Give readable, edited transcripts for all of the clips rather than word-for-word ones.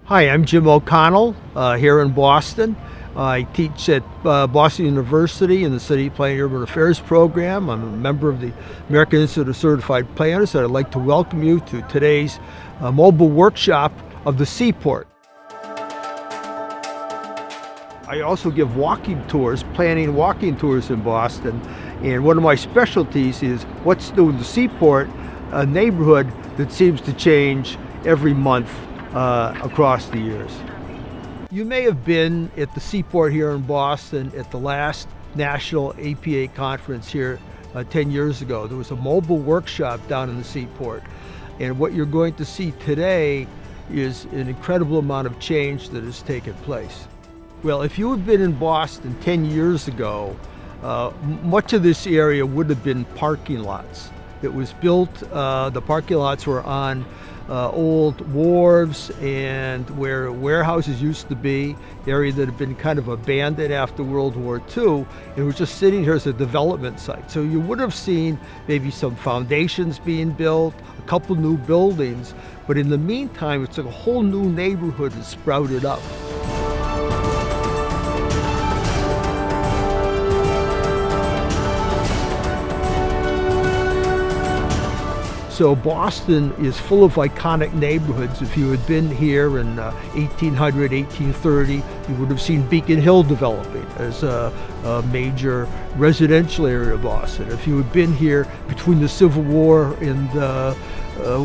Hi, I'm Jim O'Connell here in Boston. I teach at Boston University in the City Planning Urban Affairs program. I'm a member of the American Institute of Certified Planners, and I'd like to welcome you to today's mobile workshop of the Seaport. I also give walking tours, planning walking tours in Boston, and one of my specialties is what's new in the Seaport, a neighborhood that seems to change every month across the years. You may have been at the Seaport here in Boston at the last National APA conference here 10 years ago. There was a mobile workshop down in the Seaport, and what you're going to see today is an incredible amount of change that has taken place. Well, if you had been in Boston 10 years ago, much of this area would have been parking lots. It was built, the parking lots were on old wharves and where warehouses used to be, area that had been kind of abandoned after World War II. It was just sitting here as a development site. So you would have seen maybe some foundations being built, a couple new buildings, but in the meantime, it's like a whole new neighborhood has sprouted up. So Boston is full of iconic neighborhoods. If you had been here in 1800, 1830, you would have seen Beacon Hill developing as a major residential area of Boston. If you had been here between the Civil War and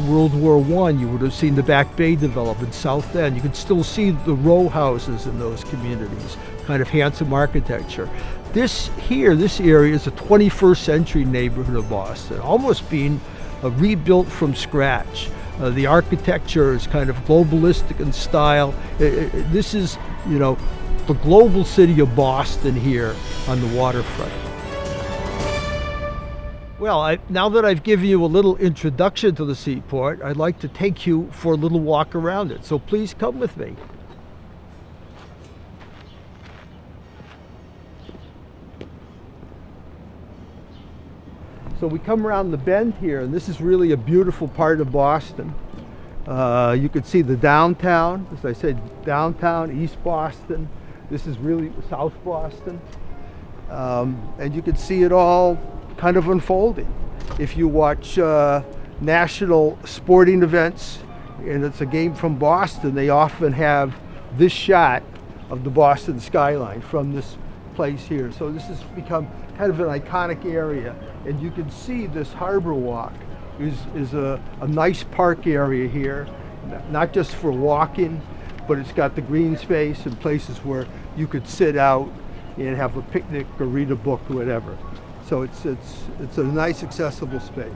World War I, you would have seen the Back Bay develop in South End. You can still see the row houses in those communities, kind of handsome architecture. This area is a 21st century neighborhood of Boston, almost being rebuilt from scratch. The architecture is kind of globalistic in style. This is, the global city of Boston here on the waterfront. Well, now that I've given you a little introduction to the Seaport, I'd like to take you for a little walk around it. So please come with me. So we come around the bend here, and this is really a beautiful part of Boston. You can see the downtown, as I said, downtown, East Boston. This is really South Boston. And you can see it all kind of unfolding. If you watch national sporting events, and it's a game from Boston, they often have this shot of the Boston skyline from this place here. So this has become kind of an iconic area, and you can see this harbor walk is a nice park area here, not just for walking, but it's got the green space and places where you could sit out and have a picnic or read a book or whatever. So it's a nice accessible space.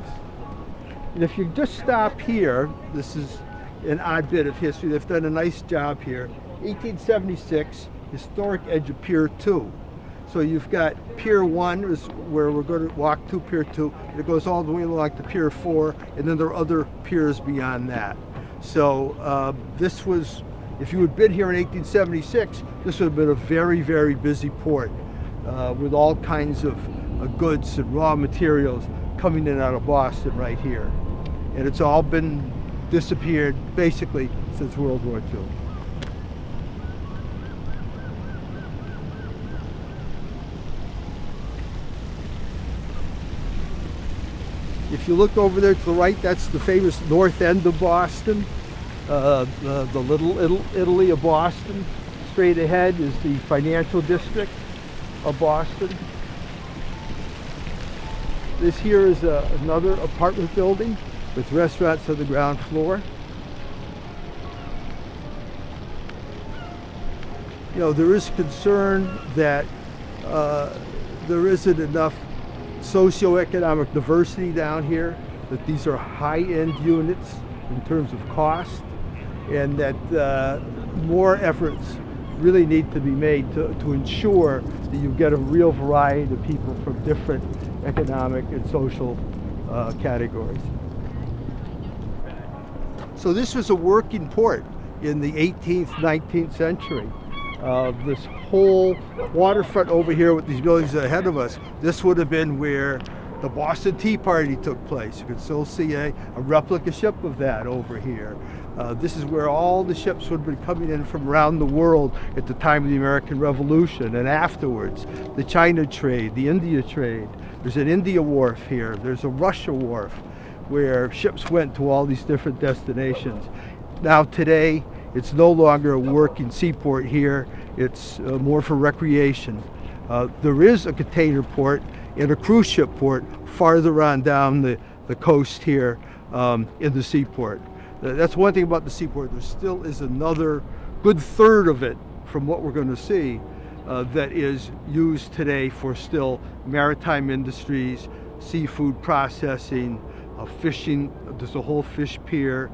And if you just stop here, this is an odd bit of history. They've done a nice job here. 1876, historic edge of Pier 2. So you've got Pier 1 is where we're going to walk to Pier 2. It goes all the way along to Pier 4, and then there are other piers beyond that. So this was, if you had been here in 1876, this would have been a very, very busy port with all kinds of goods and raw materials coming in and out of Boston right here. And it's all been disappeared basically since World War II. If you look over there to the right, that's the famous north end of Boston, the Little Italy of Boston. Straight ahead is the financial district of Boston. This here is another apartment building with restaurants on the ground floor. There is concern that there isn't enough socioeconomic diversity down here, that these are high-end units in terms of cost, and that more efforts really need to be made to ensure that you get a real variety of people from different economic and social categories. So this was a working port in the 18th, 19th century. This whole waterfront over here with these buildings ahead of us, this would have been where the Boston Tea Party took place. You can still see a replica ship of that over here. This is where all the ships would have been coming in from around the world at the time of the American Revolution and afterwards. The China trade, the India trade. There's an India wharf here. There's a Russia wharf where ships went to all these different destinations. Now today, it's no longer a working seaport here. It's more for recreation. There is a container port and a cruise ship port farther on down the coast here in the seaport. That's one thing about the seaport. There still is another good third of it from what we're going to see that is used today for still maritime industries, seafood processing, fishing. There's a whole fish pier.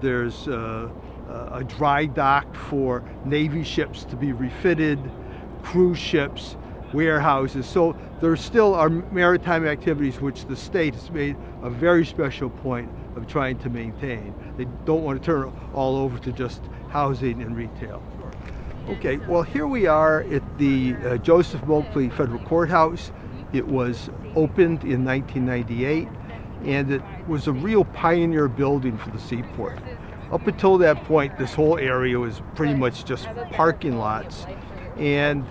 There's a dry dock for Navy ships to be refitted, cruise ships, warehouses. So there still are maritime activities which the state has made a very special point of trying to maintain. They don't want to turn it all over to just housing and retail. Okay, well here we are at the Joseph Moakley Federal Courthouse. It was opened in 1998 and it was a real pioneer building for the seaport. Up until that point, this whole area was pretty much just parking lots, and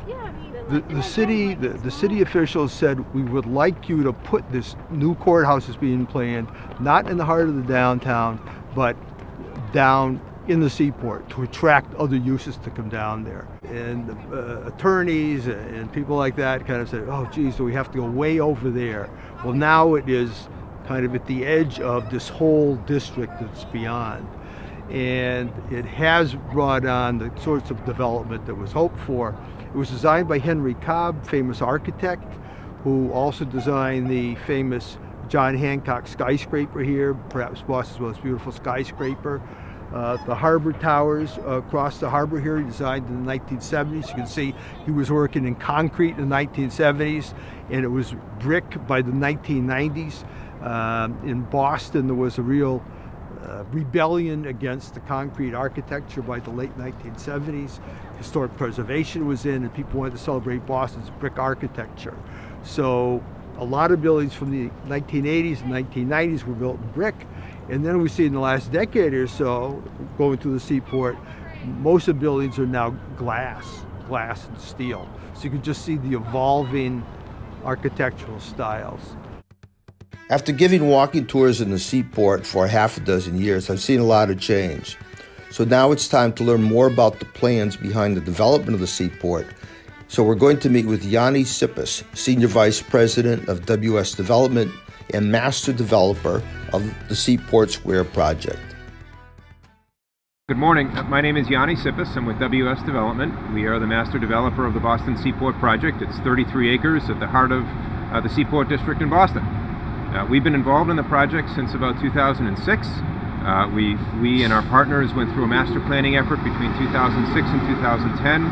the city officials said, we would like you to put this new courthouse is being planned not in the heart of the downtown, but down in the seaport to attract other uses to come down there. And attorneys and people like that kind of said, oh geez, do we have to go way over there? Well, now it is kind of at the edge of this whole district that's beyond. And it has brought on the sorts of development that was hoped for. It was designed by Henry Cobb, famous architect, who also designed the famous John Hancock skyscraper here, perhaps Boston's most beautiful skyscraper. The harbor towers across the harbor here, he designed in the 1970s. You can see he was working in concrete in the 1970s, and it was brick by the 1990s. In Boston, there was a real rebellion against the concrete architecture by the late 1970s. Historic preservation was in, and people wanted to celebrate Boston's brick architecture. So a lot of buildings from the 1980s and 1990s were built in brick. And then we see in the last decade or so, going through the seaport, most of the buildings are now glass and steel. So you can just see the evolving architectural styles. After giving walking tours in the Seaport for half a dozen years, I've seen a lot of change. So now it's time to learn more about the plans behind the development of the Seaport. So we're going to meet with Yanni Sippis, Senior Vice President of WS Development and Master Developer of the Seaport Square project. Good morning. My name is Yanni Sippis. I'm with WS Development. We are the Master Developer of the Boston Seaport project. It's 33 acres at the heart of the Seaport District in Boston. We've been involved in the project since about 2006. We and our partners went through a master planning effort between 2006 and 2010.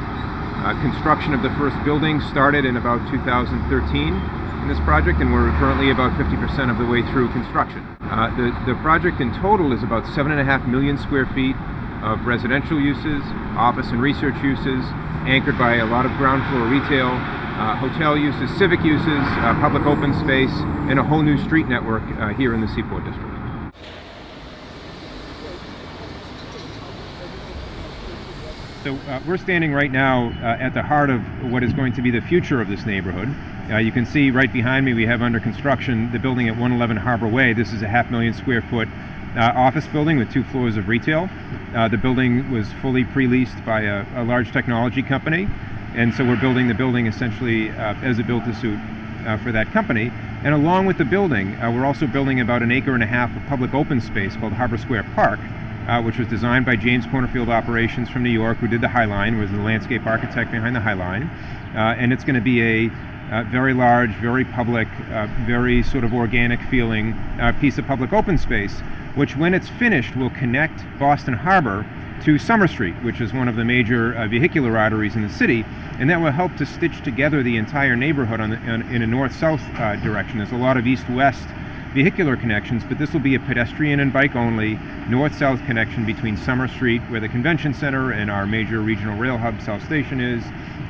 Construction of the first building started in about 2013 in this project, and we're currently about 50% of the way through construction. The project in total is about 7.5 million square feet of residential uses, office and research uses, anchored by a lot of ground floor retail, hotel uses, civic uses, public open space, and a whole new street network here in the Seaport District. So we're standing right now at the heart of what is going to be the future of this neighborhood. You can see right behind me we have under construction the building at 111 Harbor Way. This is a 500,000 square foot office building with 2 floors of retail. The building was fully pre-leased by a large technology company, and so we're building the building essentially as a build-to-suit for that company. And along with the building, we're also building about 1.5 acres of public open space called Harbor Square Park, which was designed by James Cornerfield Operations from New York, who did the High Line, was the landscape architect behind the High Line. And it's going to be a very large, very public, very sort of organic feeling piece of public open space, which when it's finished will connect Boston Harbor to Summer Street, which is one of the major vehicular arteries in the city, and that will help to stitch together the entire neighborhood in a north-south direction. There's a lot of east-west vehicular connections, but this will be a pedestrian and bike only north-south connection between Summer Street, where the convention center and our major regional rail hub South Station is,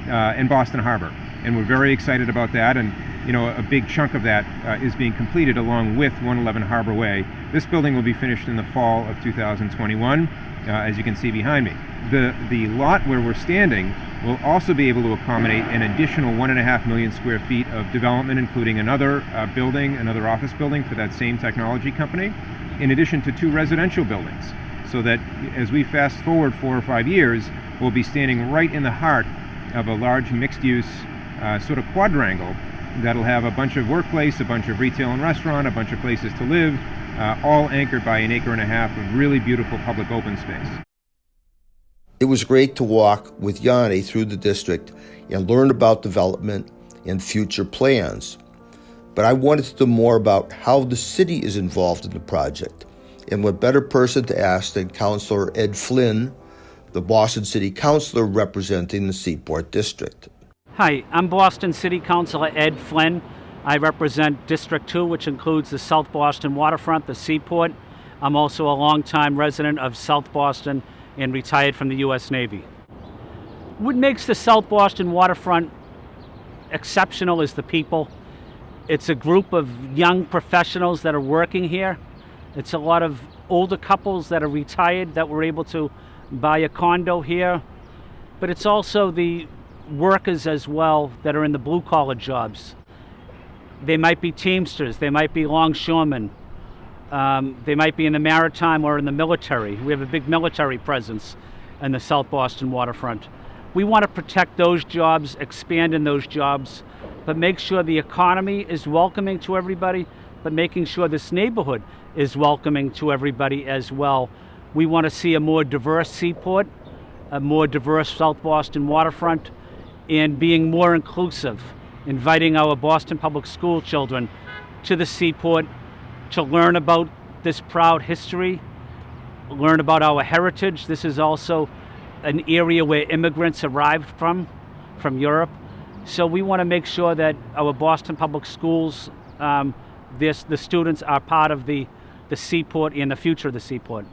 and Boston Harbor. And we're very excited about that, and a big chunk of that is being completed along with 111 Harbor Way. This building will be finished in the fall of 2021, as you can see behind me. The lot where we're standing will also be able to accommodate an additional 1.5 million square feet of development, including another another office building for that same technology company, in addition to 2 residential buildings. So that as we fast forward 4 or 5 years, we'll be standing right in the heart of a large mixed-use sort of quadrangle that'll have a bunch of workplace, a bunch of retail and restaurant, a bunch of places to live, all anchored by an 1.5 acres of really beautiful public open space. It was great to walk with Yanni through the district and learn about development and future plans. But I wanted to know more about how the city is involved in the project. And what better person to ask than Councilor Ed Flynn, the Boston City Councilor representing the Seaport District. Hi, I'm Boston City Councilor Ed Flynn. I represent District 2, which includes the South Boston waterfront, the Seaport. I'm also a longtime resident of South Boston and retired from the U.S. Navy. What makes the South Boston waterfront exceptional is the people. It's a group of young professionals that are working here. It's a lot of older couples that are retired that were able to buy a condo here. But it's also the workers as well that are in the blue-collar jobs. They might be Teamsters, they might be longshoremen, they might be in the maritime or in the military. We have a big military presence in the South Boston waterfront. We want to protect those jobs, expand in those jobs, but make sure the economy is welcoming to everybody, but making sure this neighborhood is welcoming to everybody as well. We want to see a more diverse Seaport, a more diverse South Boston waterfront, and being more inclusive, inviting our Boston Public School children to the Seaport to learn about this proud history, learn about our heritage. This is also an area where immigrants arrived from Europe. So we want to make sure that our Boston Public Schools, the students are part of the Seaport and the future of the Seaport.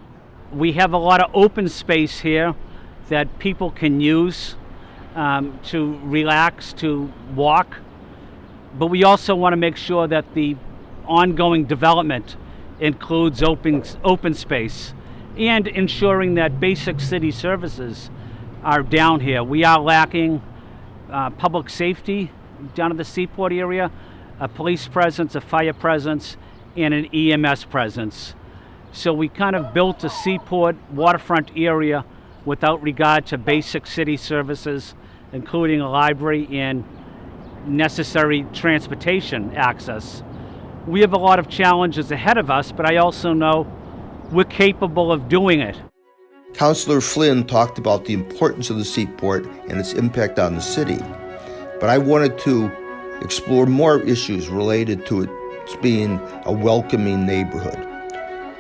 We have a lot of open space here that people can use to relax, to walk, but we also want to make sure that the ongoing development includes open space and ensuring that basic city services are down here. We are lacking public safety down in the Seaport area, a police presence, a fire presence, and an EMS presence. So we kind of built a Seaport waterfront area without regard to basic city services, including a library and necessary transportation access. We have a lot of challenges ahead of us, but I also know we're capable of doing it. Councilor Flynn talked about the importance of the Seaport and its impact on the city, but I wanted to explore more issues related to it being a welcoming neighborhood.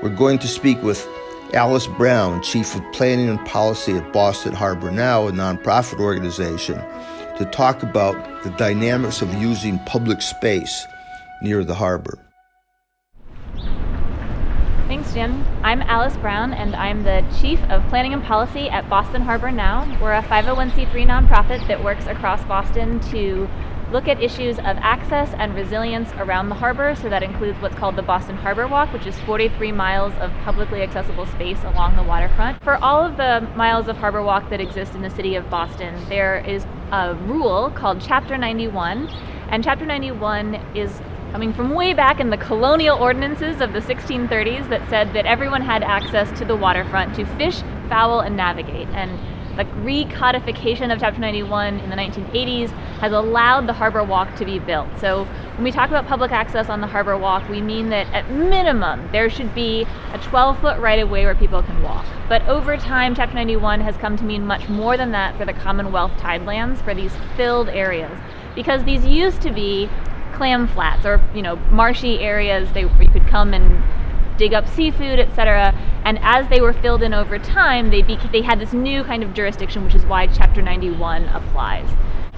We're going to speak with Alice Brown, Chief of Planning and Policy at Boston Harbor Now, a nonprofit organization, to talk about the dynamics of using public space near the harbor. Thanks, Jim. I'm Alice Brown, and I'm the Chief of Planning and Policy at Boston Harbor Now. We're a 501c3 nonprofit that works across Boston to look at issues of access and resilience around the harbor. So that includes what's called the Boston Harbor Walk, which is 43 miles of publicly accessible space along the waterfront. For all of the miles of harbor walk that exist in the city of Boston, there is a rule called Chapter 91, and Chapter 91 is coming from way back in the colonial ordinances of the 1630s that said that everyone had access to the waterfront to fish, fowl, and navigate. And the recodification of Chapter 91 in the 1980s has allowed the Harbor Walk to be built. So when we talk about public access on the Harbor Walk, we mean that at minimum there should be a 12-foot right-of-way where people can walk. But over time, Chapter 91 has come to mean much more than that for the Commonwealth tidelands, for these filled areas. Because these used to be clam flats or, marshy areas where you could come and dig up seafood, etc. And as they were filled in over time, they had this new kind of jurisdiction, which is why Chapter 91 applies.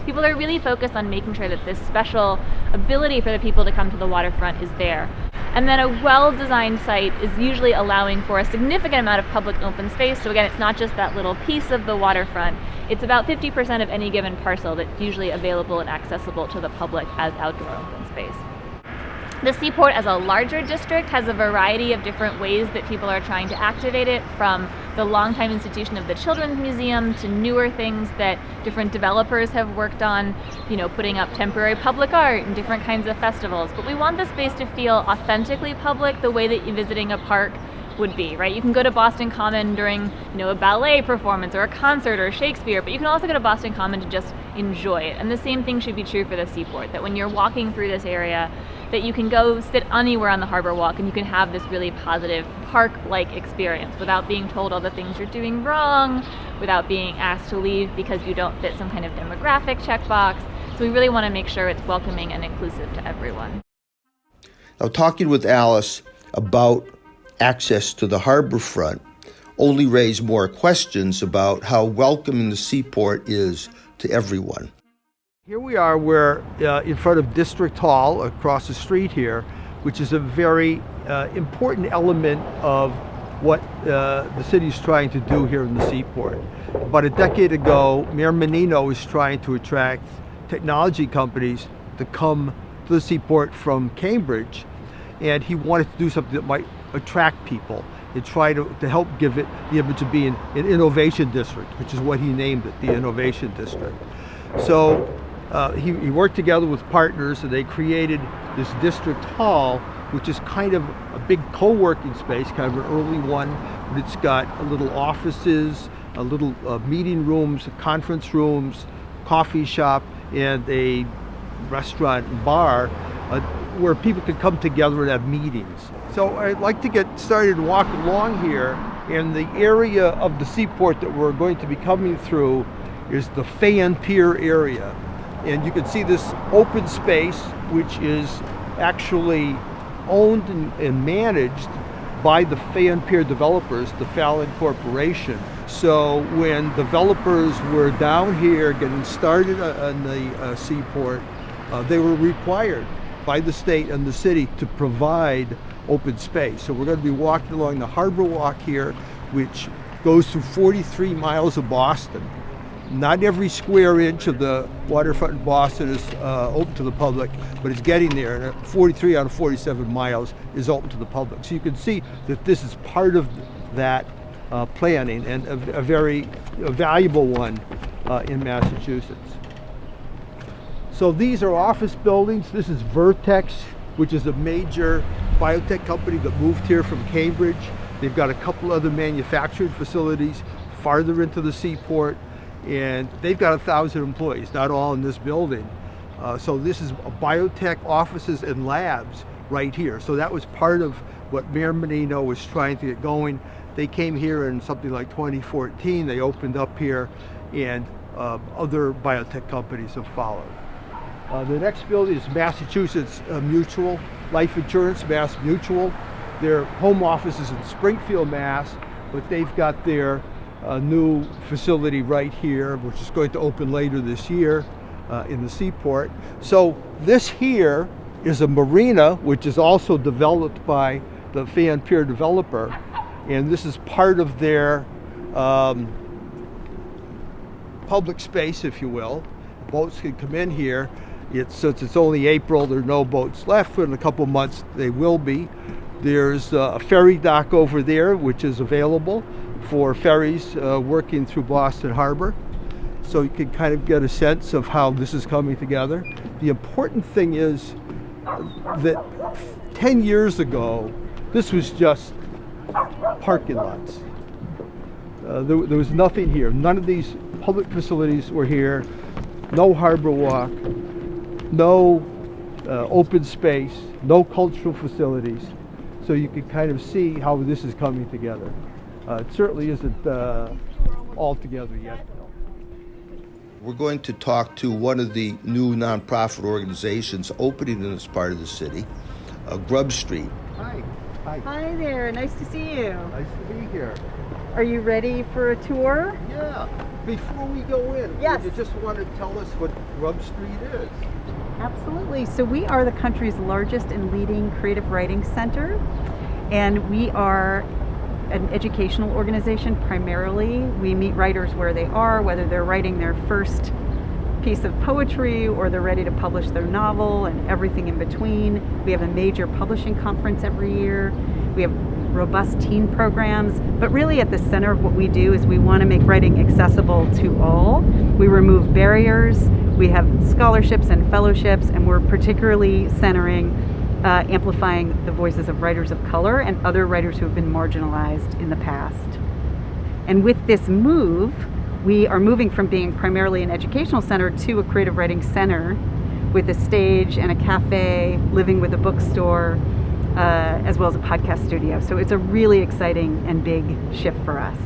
People are really focused on making sure that this special ability for the people to come to the waterfront is there. And then a well-designed site is usually allowing for a significant amount of public open space. So again, it's not just that little piece of the waterfront. It's about 50% of any given parcel that's usually available and accessible to the public as outdoor open space. The Seaport as a larger district has a variety of different ways that people are trying to activate it, from the longtime institution of the Children's Museum to newer things that different developers have worked on, putting up temporary public art and different kinds of festivals. But we want the space to feel authentically public, the way that visiting a park would be, right? You can go to Boston Common during, a ballet performance or a concert or Shakespeare, but you can also go to Boston Common to just enjoy it. And the same thing should be true for the Seaport, that when you're walking through this area, that you can go sit anywhere on the Harbor Walk and you can have this really positive park-like experience without being told all the things you're doing wrong, without being asked to leave because you don't fit some kind of demographic checkbox. So we really want to make sure it's welcoming and inclusive to everyone. Now, talking with Alice about access to the harbor front only raised more questions about how welcoming the Seaport is to everyone. Here we are, we're in front of District Hall across the street here, which is a very important element of what the city is trying to do here in the Seaport. About a decade ago, Mayor Menino was trying to attract technology companies to come to the Seaport from Cambridge, and he wanted to do something that might attract people and try to help give it the image of being an innovation district, which is what he named it, the Innovation District. So he worked together with partners and they created this District Hall, which is kind of a big co-working space, kind of an early one, but it's got a little offices, a little meeting rooms, conference rooms, coffee shop, and a restaurant and bar where people could come together and have meetings. So I'd like to get started and walk along here, and the area of the Seaport that we're going to be coming through is the Fan Pier area. And you can see this open space, which is actually owned and managed by the Fan Pier developers, the Fallon Corporation. So when developers were down here getting started on the Seaport, they were required by the state and the city to provide open space. So we're going to be walking along the Harbor Walk here, which goes through 43 miles of Boston. Not every square inch of the waterfront in Boston is open to the public, but it's getting there. And 43 out of 47 miles is open to the public. So you can see that this is part of that planning, and a very valuable one in Massachusetts. So these are office buildings. This is Vertex, which is a major biotech company that moved here from Cambridge. They've got a couple other manufacturing facilities farther into the Seaport, and they've got 1,000 employees, not all in this building. So this is biotech offices and labs right here. So that was part of what Mayor Menino was trying to get going. They came here in something like 2014. They opened up here, and other biotech companies have followed. The next building is Massachusetts Mutual Life Insurance, Mass Mutual. Their home office is in Springfield, Mass, but they've got their new facility right here, which is going to open later this year in the Seaport. So this here is a marina, which is also developed by the Fan Pier developer, and this is part of their public space, if you will. Boats can come in here. Since it's only April, there are no boats left, but in a couple months they will be. There's a ferry dock over there, which is available for ferries working through Boston Harbor. So you can kind of get a sense of how this is coming together. The important thing is that 10 years ago, this was just parking lots. There was nothing here. None of these public facilities were here. No harbor walk, no open space, no cultural facilities. So you can kind of see how this is coming together. It certainly isn't all together yet. We're going to talk to one of the new nonprofit organizations opening in this part of the city, Grub Street. Hi. Hi. Hi there, nice to see you. Nice to be here. Are you ready for a tour? Yeah. Before we go in, Yes. you just want to tell us what Grub Street is. Absolutely. So we are the country's largest and leading creative writing center, and we are an educational organization primarily. We meet writers where they are, whether they're writing their first piece of poetry or they're ready to publish their novel and everything in between. We have a major publishing conference every year. We have robust teen programs, but really at the center of what we do is we want to make writing accessible to all. We remove barriers. We have scholarships and fellowships, and we're particularly centering amplifying the voices of writers of color and other writers who have been marginalized in the past. And with this move, we are moving from being primarily an educational center to a creative writing center with a stage and a cafe, living with a bookstore, as well as a podcast studio. So it's a really exciting and big shift for us.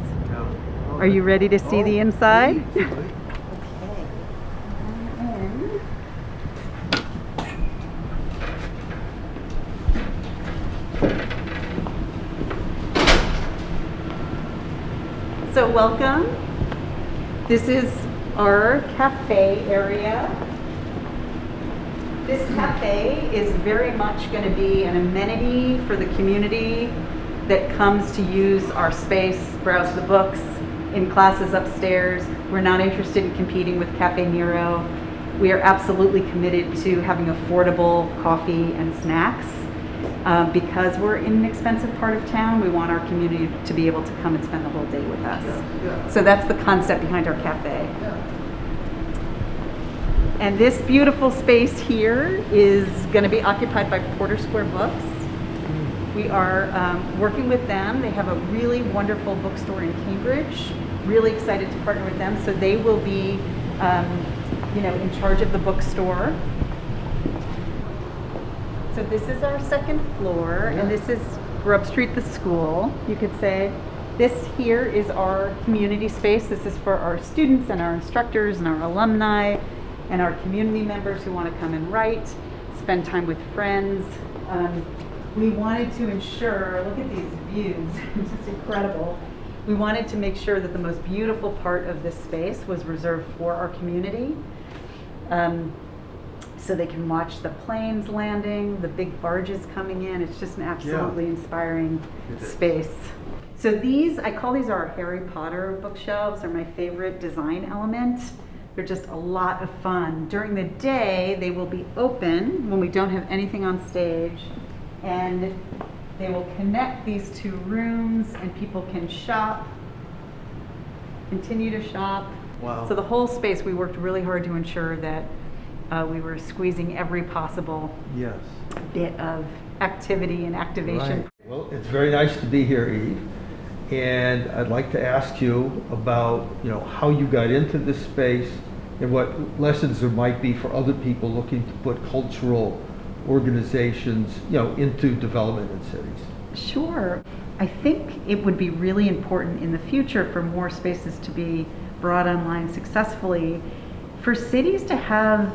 Are you ready to see the inside? So welcome. This is our cafe area. This cafe is very much going to be an amenity for the community that comes to use our space, browse the books, in classes upstairs. We're not interested in competing with Cafe Nero. We are absolutely committed to having affordable coffee and snacks. Because we're in an expensive part of town, we want our community to be able to come and spend the whole day with us. So that's the concept behind our cafe. And this beautiful space here is going to be occupied by Porter Square Books. We are working with them. They have a really wonderful bookstore in Cambridge. Really excited to partner with them. So they will be, in charge of the bookstore. So this is our second floor, and this is Grub Street, the school, you could say. This here is our community space. This is for our students and our instructors and our alumni and our community members who want to come and write, spend time with friends. We wanted to ensure, look at these views, it's just incredible. We wanted to make sure that the most beautiful part of this space was reserved for our community. So they can watch the planes landing, the big barges coming in. It's just an absolutely inspiring space. So these, I call these our Harry Potter bookshelves. They're my favorite design element. They're just a lot of fun. During the day, they will be open when we don't have anything on stage, and they will connect these two rooms, and people can shop, continue to shop. Wow. So the whole space, we worked really hard to ensure that we were squeezing every possible bit of activity and activation. Right. Well, it's very nice to be here, Eve. And I'd like to ask you about, how you got into this space and what lessons there might be for other people looking to put cultural organizations, into development in cities. Sure. I think it would be really important in the future for more spaces to be brought online successfully, for cities to have,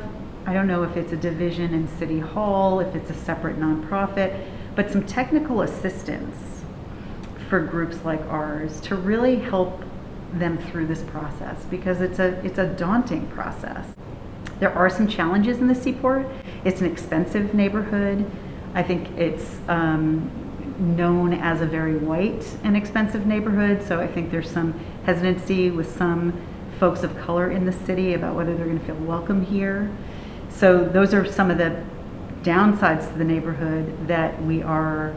I don't know if it's a division in City Hall, if it's a separate nonprofit, but some technical assistance for groups like ours to really help them through this process, because it's a daunting process. There are some challenges in the Seaport. It's an expensive neighborhood. I think it's known as a very white and expensive neighborhood, so I think there's some hesitancy with some folks of color in the city about whether they're going to feel welcome here. So those are some of the downsides to the neighborhood that we are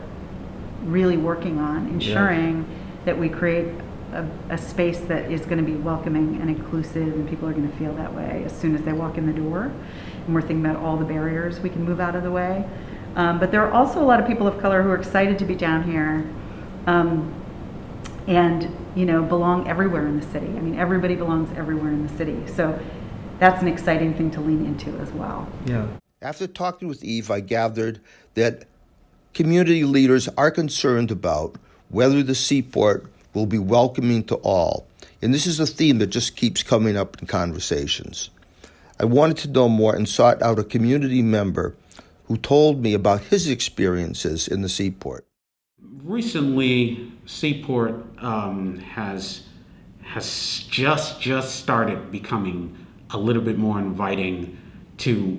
really working on, ensuring that we create a space that is going to be welcoming and inclusive, and people are going to feel that way as soon as they walk in the door. And we're thinking about all the barriers we can move out of the way. But there are also a lot of people of color who are excited to be down here and belong everywhere in the city. I mean, everybody belongs everywhere in the city. So that's an exciting thing to lean into as well. Yeah. After talking with Eve, I gathered that community leaders are concerned about whether the Seaport will be welcoming to all. And this is a theme that just keeps coming up in conversations. I wanted to know more and sought out a community member who told me about his experiences in the Seaport. Recently, Seaport has just started becoming a little bit more inviting to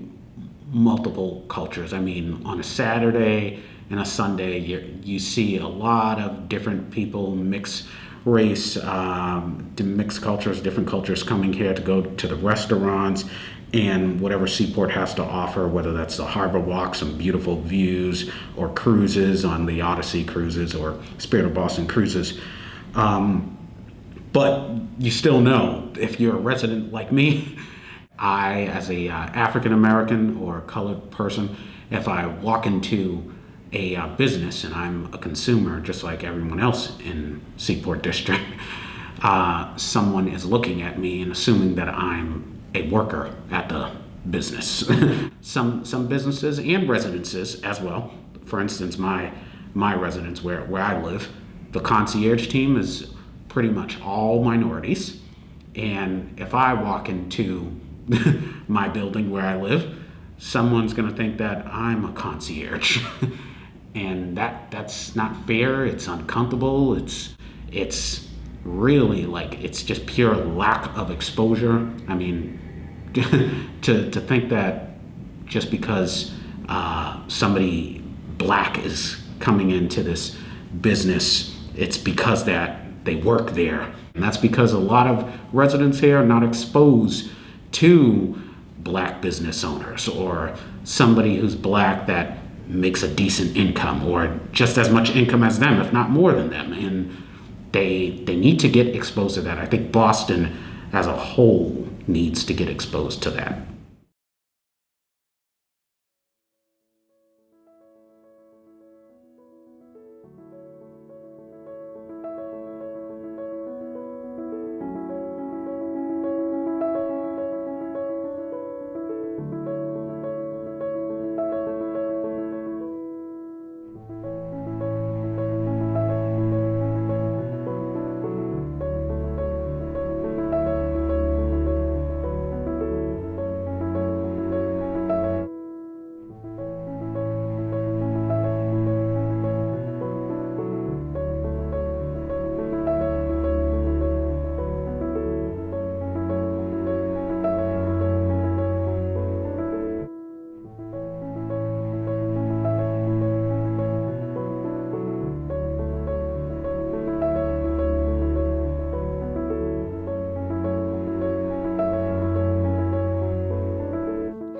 multiple cultures. I mean, on a Saturday and a Sunday, you see a lot of different people, mixed race, mixed cultures, different cultures coming here to go to the restaurants and whatever Seaport has to offer, whether that's the harbor walk, some beautiful views, or cruises on the Odyssey cruises or Spirit of Boston cruises. But you still know, if you're a resident like me, I, as a African American or colored person, if I walk into a business and I'm a consumer just like everyone else in Seaport District, someone is looking at me and assuming that I'm a worker at the business. Some businesses and residences as well. For instance, my residence where I live, the concierge team is pretty much all minorities. And if I walk into my building where I live, someone's going to think that I'm a concierge. And that's not fair. It's uncomfortable. It's really like, it's just pure lack of exposure. I mean, to think that just because somebody black is coming into this business, it's because that they work there. And that's because a lot of residents here are not exposed to black business owners or somebody who's black that makes a decent income or just as much income as them, if not more than them. And they need to get exposed to that. I think Boston as a whole needs to get exposed to that.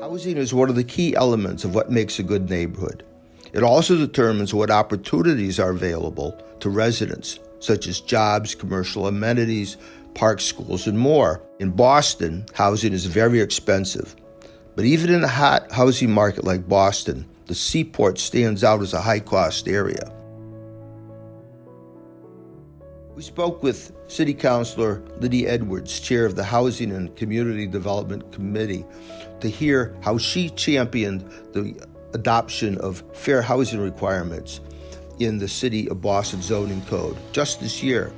Housing is one of the key elements of what makes a good neighborhood. It also determines what opportunities are available to residents, such as jobs, commercial amenities, parks, schools, and more. In Boston, housing is very expensive. But even in a hot housing market like Boston, the Seaport stands out as a high-cost area. We spoke with City Councilor Lydia Edwards, chair of the Housing and Community Development Committee, to hear how she championed the adoption of fair housing requirements in the City of Boston zoning code just this year.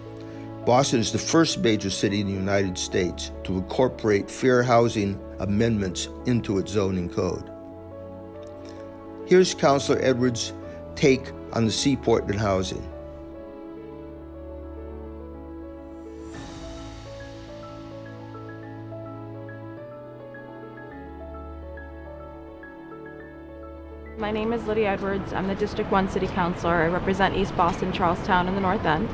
Boston is the first major city in the United States to incorporate fair housing amendments into its zoning code. Here's Councilor Edwards' take on the Seaport and housing. My name is Lydia Edwards. I'm the District 1 City Councilor. I represent East Boston, Charlestown, and the North End.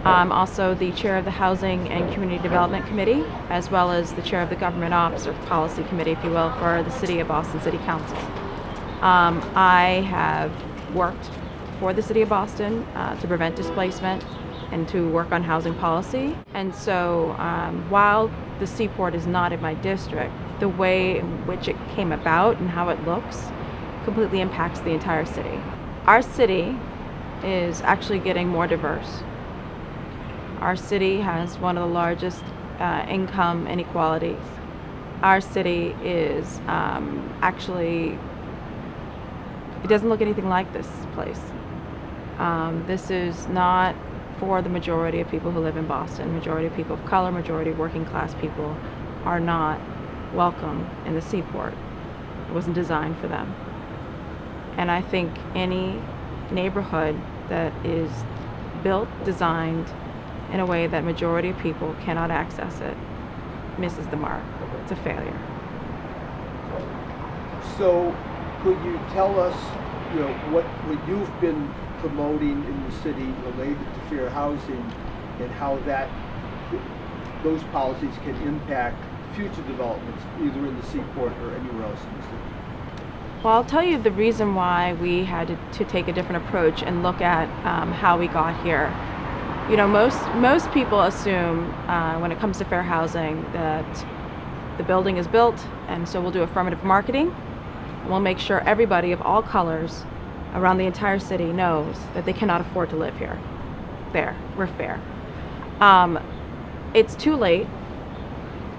I'm also the chair of the Housing and Community Development Committee, as well as the chair of the Government Ops or Policy Committee, if you will, for the City of Boston City Council. I have worked for the City of Boston to prevent displacement and to work on housing policy. And so while the Seaport is not in my district, the way in which it came about and how it looks completely impacts the entire city. Our city is actually getting more diverse. Our city has one of the largest income inequalities. Our city is actually, it doesn't look anything like this place. This is not for the majority of people who live in Boston. Majority of people of color, majority of working class people are not welcome in the Seaport. It wasn't designed for them. And I think any neighborhood that is built, designed in a way that majority of people cannot access it misses the mark. It's a failure. So, could you tell us, what you've been promoting in the city related to fair housing, and how those policies can impact future developments, either in the Seaport or anywhere else in the city? Well, I'll tell you the reason why we had to take a different approach and look at how we got here. Most people assume when it comes to fair housing that the building is built, and so we'll do affirmative marketing. And we'll make sure everybody of all colors around the entire city knows that they cannot afford to live here. There, we're fair. It's too late.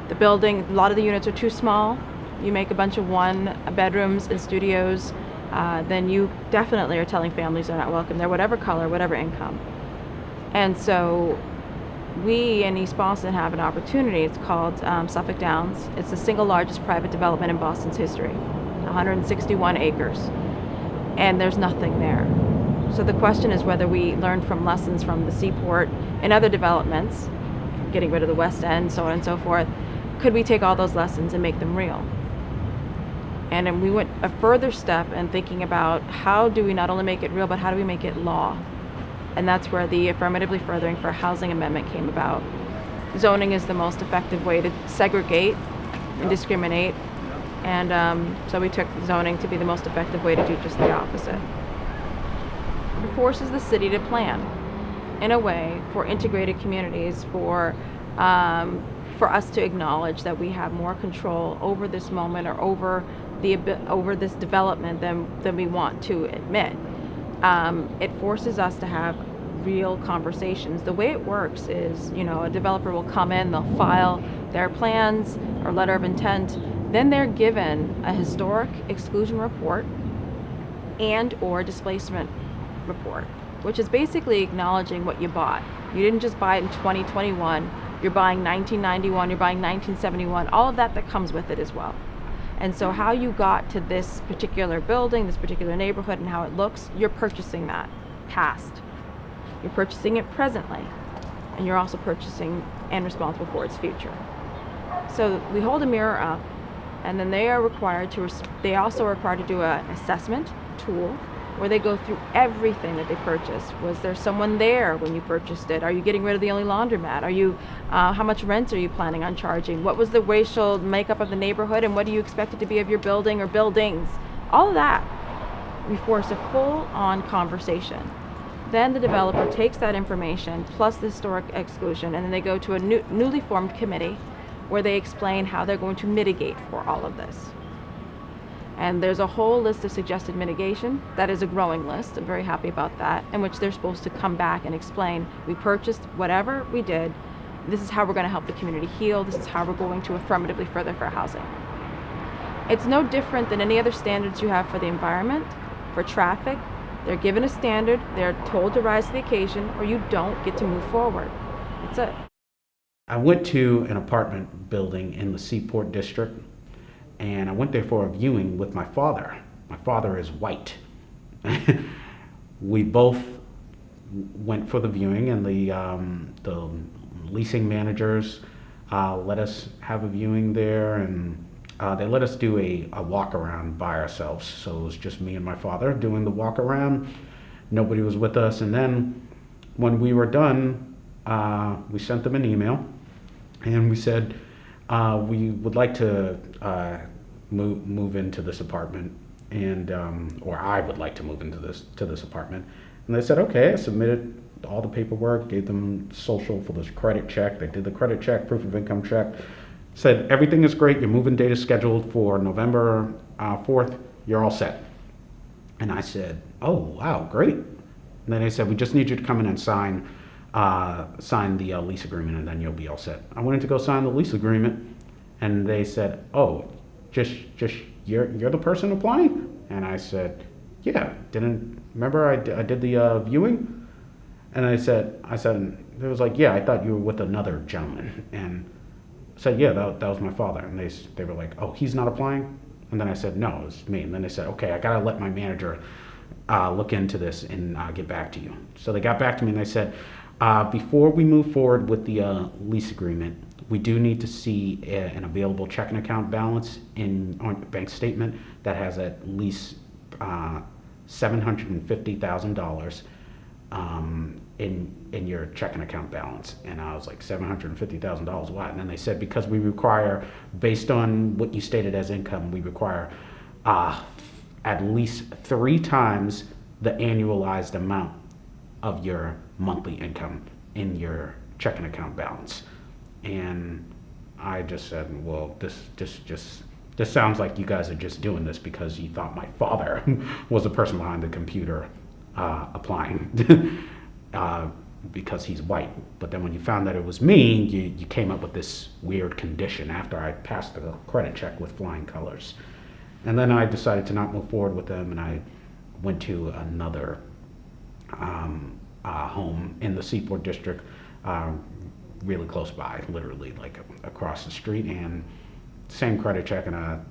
The building, a lot of the units are too small. You make a bunch of one bedrooms and studios, then you definitely are telling families they're not welcome there, whatever color, whatever income. And so we in East Boston have an opportunity. It's called Suffolk Downs. It's the single largest private development in Boston's history, 161 acres. And there's nothing there. So the question is whether we learn from lessons from the Seaport and other developments, getting rid of the West End, so on and so forth. Could we take all those lessons and make them real? And then we went a further step in thinking about how do we not only make it real, but how do we make it law? And that's where the affirmatively furthering for housing amendment came about. Zoning is the most effective way to segregate and discriminate. And so we took zoning to be the most effective way to do just the opposite. It forces the city to plan in a way for integrated communities, for us to acknowledge that we have more control over this moment or over this development than we want to admit. It forces us to have real conversations. The way it works is, a developer will come in, they'll file their plans or letter of intent, then they're given a historic exclusion report and or displacement report, which is basically acknowledging what you bought. You didn't just buy it in 2021, you're buying 1991, you're buying 1971, all of that comes with it as well. And so how you got to this particular building, this particular neighborhood, and how it looks, you're purchasing that past. You're purchasing it presently, and you're also purchasing and responsible for its future. So we hold a mirror up, and then they are required to, they also are required to do an assessment tool where they go through everything that they purchased. Was there someone there when you purchased it? Are you getting rid of the only laundromat? Are you, how much rent are you planning on charging? What was the racial makeup of the neighborhood, and what do you expect it to be of your building or buildings? All of that. We force a full-on conversation. Then the developer takes that information plus the historic exclusion, and then they go to a newly formed committee where they explain how they're going to mitigate for all of this. And there's a whole list of suggested mitigation. That is a growing list. I'm very happy about that, in which they're supposed to come back and explain, we purchased whatever we did, this is how we're going to help the community heal, this is how we're going to affirmatively further for housing. It's no different than any other standards you have for the environment, for traffic. They're given a standard, they're told to rise to the occasion, or you don't get to move forward. That's it. I went to an apartment building in the Seaport district, and I went there for a viewing with my father. My father is white. We both went for the viewing, and the leasing managers let us have a viewing there, and they let us do a walk around by ourselves. So it was just me and my father doing the walk around. Nobody was with us. And then when we were done, we sent them an email, and we said, we would like to move into this apartment, and or I would like to move into this apartment. And they said, okay. I submitted all the paperwork, gave them social for this credit check. They did the credit check, proof of income check. Said everything is great. Your move-in date is scheduled for November 4th. You're all set. And I said, oh wow, great. And then they said, we just need you to come in and sign the lease agreement, and then you'll be all set. I went in to go sign the lease agreement, and they said, oh, just you're the person applying? And I said, yeah, remember I did the viewing? And I said, it was like, yeah, I thought you were with another gentleman. And I said, yeah, that was my father. And they were like, oh, he's not applying? And then I said, no, it was me. And then they said, okay, I gotta let my manager look into this and get back to you. So they got back to me, and they said, before we move forward with the lease agreement, We do need to see an available checking account balance on your bank statement that has at least $750,000 in your checking account balance. And I was like, $750,000, what? And then they said, because we require, based on what you stated as income, we require at least 3 times the annualized amount of your monthly income in your checking account balance. And I just said, well, this sounds like you guys are just doing this because you thought my father was the person behind the computer applying because he's white. But then when you found that it was me, you came up with this weird condition after I passed the credit check with flying colors. And then I decided to not move forward with them, and I went to another home in the Seaport district, really close by, literally like across the street, and same credit check, and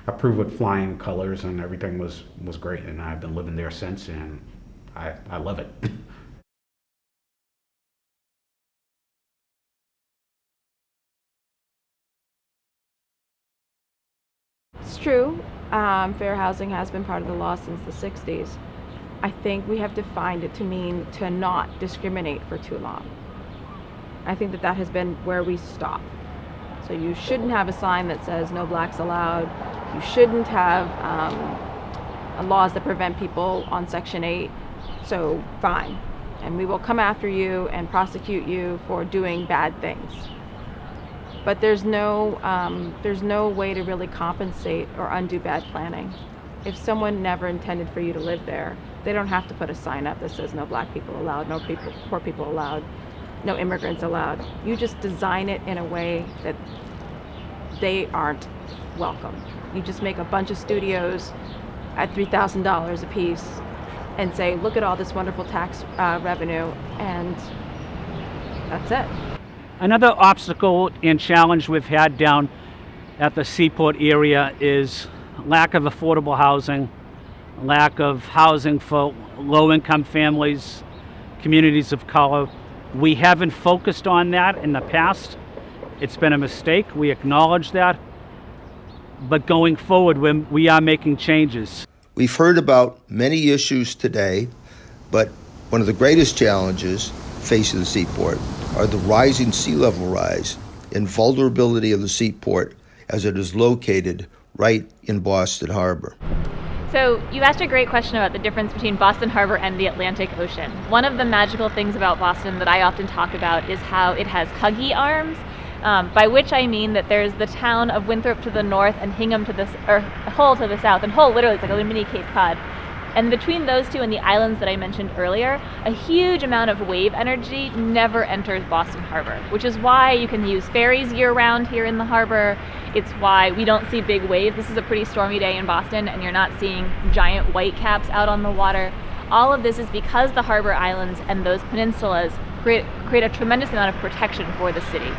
approved with flying colors, and everything was great. And I've been living there since, and I love it. It's true. Fair housing has been part of the law since the 60s. I think we have defined it to mean to not discriminate for too long. I think that has been where we stop. So you shouldn't have a sign that says no blacks allowed. You shouldn't have laws that prevent people on Section 8. So fine. And we will come after you and prosecute you for doing bad things. But there's no way to really compensate or undo bad planning. If someone never intended for you to live there, they don't have to put a sign up that says no black people allowed, no poor people allowed, no immigrants allowed. You just design it in a way that they aren't welcome. You just make a bunch of studios at $3,000 a piece and say, look at all this wonderful tax revenue, and that's it. Another obstacle and challenge we've had down at the Seaport area is lack of affordable housing, lack of housing for low-income families, communities of color. We haven't focused on that in the past. It's been a mistake. We acknowledge that. But going forward, we are making changes. We've heard about many issues today, but one of the greatest challenges facing the Seaport are the rising sea level rise and vulnerability of the Seaport as it is located right in Boston Harbor. So you asked a great question about the difference between Boston Harbor and the Atlantic Ocean. One of the magical things about Boston that I often talk about is how it has huggy arms, by which I mean that there's the town of Winthrop to the north and Hingham to the, or Hull to the south, and Hull literally is like a mini Cape Cod. And between those two and the islands that I mentioned earlier, a huge amount of wave energy never enters Boston Harbor, which is why you can use ferries year-round here in the harbor. It's why we don't see big waves. This is a pretty stormy day in Boston, and you're not seeing giant white caps out on the water. All of this is because the harbor islands and those peninsulas create a tremendous amount of protection for the city.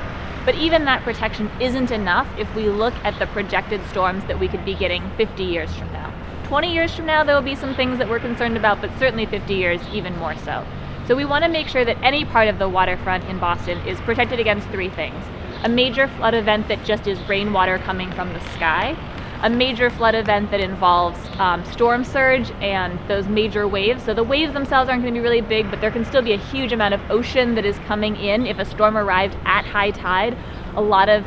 But even that protection isn't enough if we look at the projected storms that we could be getting 50 years from now. 20 years from now, there will be some things that we're concerned about, but certainly 50 years, even more so. So we want to make sure that any part of the waterfront in Boston is protected against 3 things. A major flood event that just is rainwater coming from the sky, a major flood event that involves storm surge and those major waves. So the waves themselves aren't going to be really big, but there can still be a huge amount of ocean that is coming in. If a storm arrived at high tide, a lot of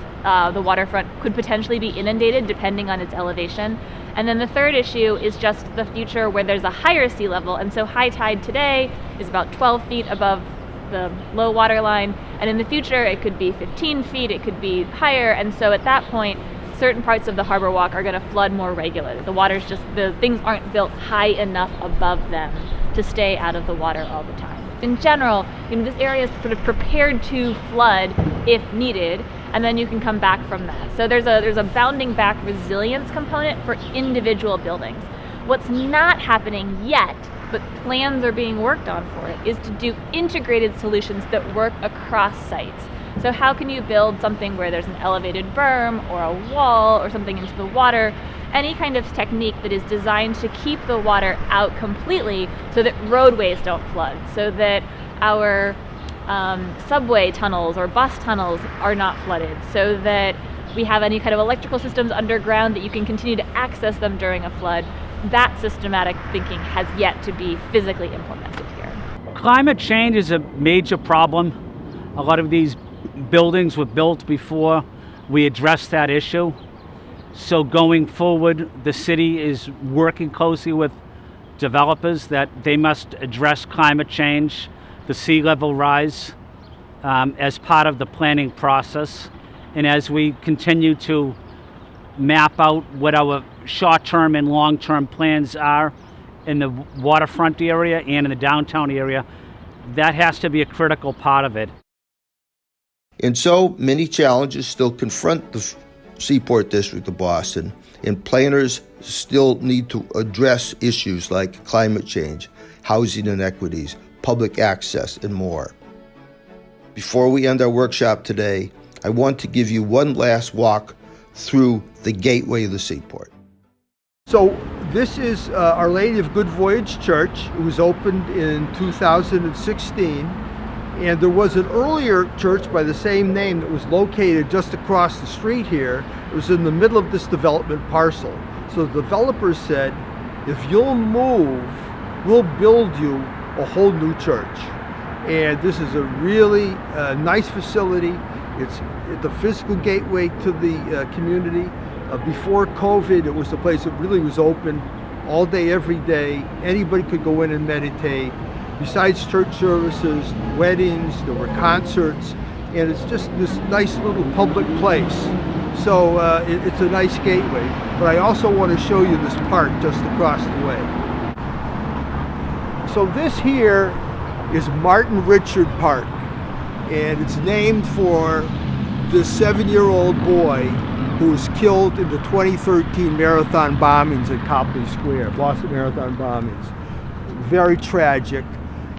the waterfront could potentially be inundated depending on its elevation. And then the third issue is just the future where there's a higher sea level, and so high tide today is about 12 feet above the low water line, and in the future it could be 15 feet, it could be higher, and so at that point certain parts of the harbor walk are going to flood more regularly. The things aren't built high enough above them to stay out of the water all the time. In general, this area is sort of prepared to flood if needed, and then you can come back from that. So there's a bounding back resilience component for individual buildings. What's not happening yet, but plans are being worked on for it, is to do integrated solutions that work across sites. So how can you build something where there's an elevated berm or a wall or something into the water, any kind of technique that is designed to keep the water out completely so that roadways don't flood, so that our subway tunnels or bus tunnels are not flooded, so that we have any kind of electrical systems underground that you can continue to access them during a flood. That systematic thinking has yet to be physically implemented here. Climate change is a major problem. A lot of these buildings were built before we addressed that issue. So going forward, the city is working closely with developers that they must address climate change, the sea level rise, as part of the planning process. And as we continue to map out what our short-term and long-term plans are in the waterfront area and in the downtown area, that has to be a critical part of it. And so many challenges still confront the Seaport District of Boston, and planners still need to address issues like climate change, housing inequities, public access, and more. Before we end our workshop today, I want to give you one last walk through the gateway of the Seaport. So this is Our Lady of Good Voyage Church. It was opened in 2016, and there was an earlier church by the same name that was located just across the street here. It was in the middle of this development parcel. So the developers said, if you'll move, we'll build you a whole new church. And this is a really nice facility. It's the physical gateway to the community. Before COVID, it was a place that really was open all day, every day. Anybody could go in and meditate. Besides church services, weddings, there were concerts, and it's just this nice little public place. So it's a nice gateway. But I also want to show you this park just across the way. So this here is Martin Richard Park, and it's named for this 7-year-old boy who was killed in the 2013 marathon bombings at Copley Square, Boston Marathon bombings. Very tragic,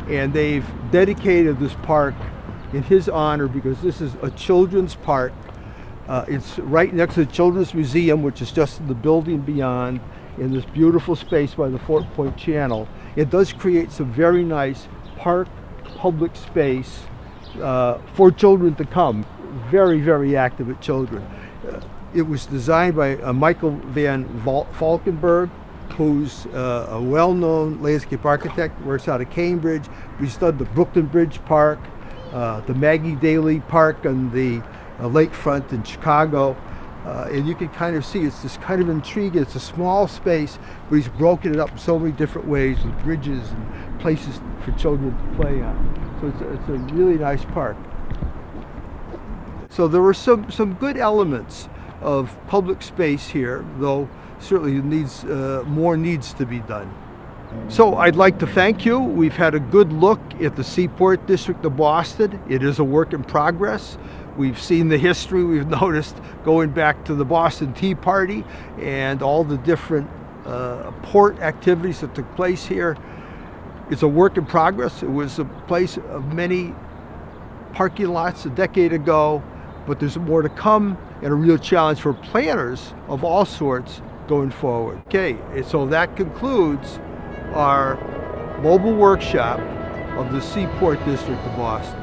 and they've dedicated this park in his honor because this is a children's park. It's right next to the Children's Museum, which is just in the building beyond, in this beautiful space by the Fort Point Channel. It does create some very nice park public space for children to come. Very, very active at children. It was designed by Michael van Valkenburg, who's a well-known landscape architect, works out of Cambridge. He's done the Brooklyn Bridge Park, the Maggie Daley Park on the lakefront in Chicago. And you can kind of see it's this kind of intriguing. It's a small space, but he's broken it up in so many different ways with bridges and places for children to play on. So it's a really nice park. So there were some good elements of public space here, though certainly more needs to be done. So I'd like to thank you. We've had a good look at the Seaport District of Boston. It is a work in progress. We've seen the history, we've noticed going back to the Boston Tea Party and all the different port activities that took place here. It's a work in progress. It was a place of many parking lots a decade ago, but there's more to come and a real challenge for planners of all sorts going forward. Okay, so that concludes our mobile workshop of the Seaport District of Boston.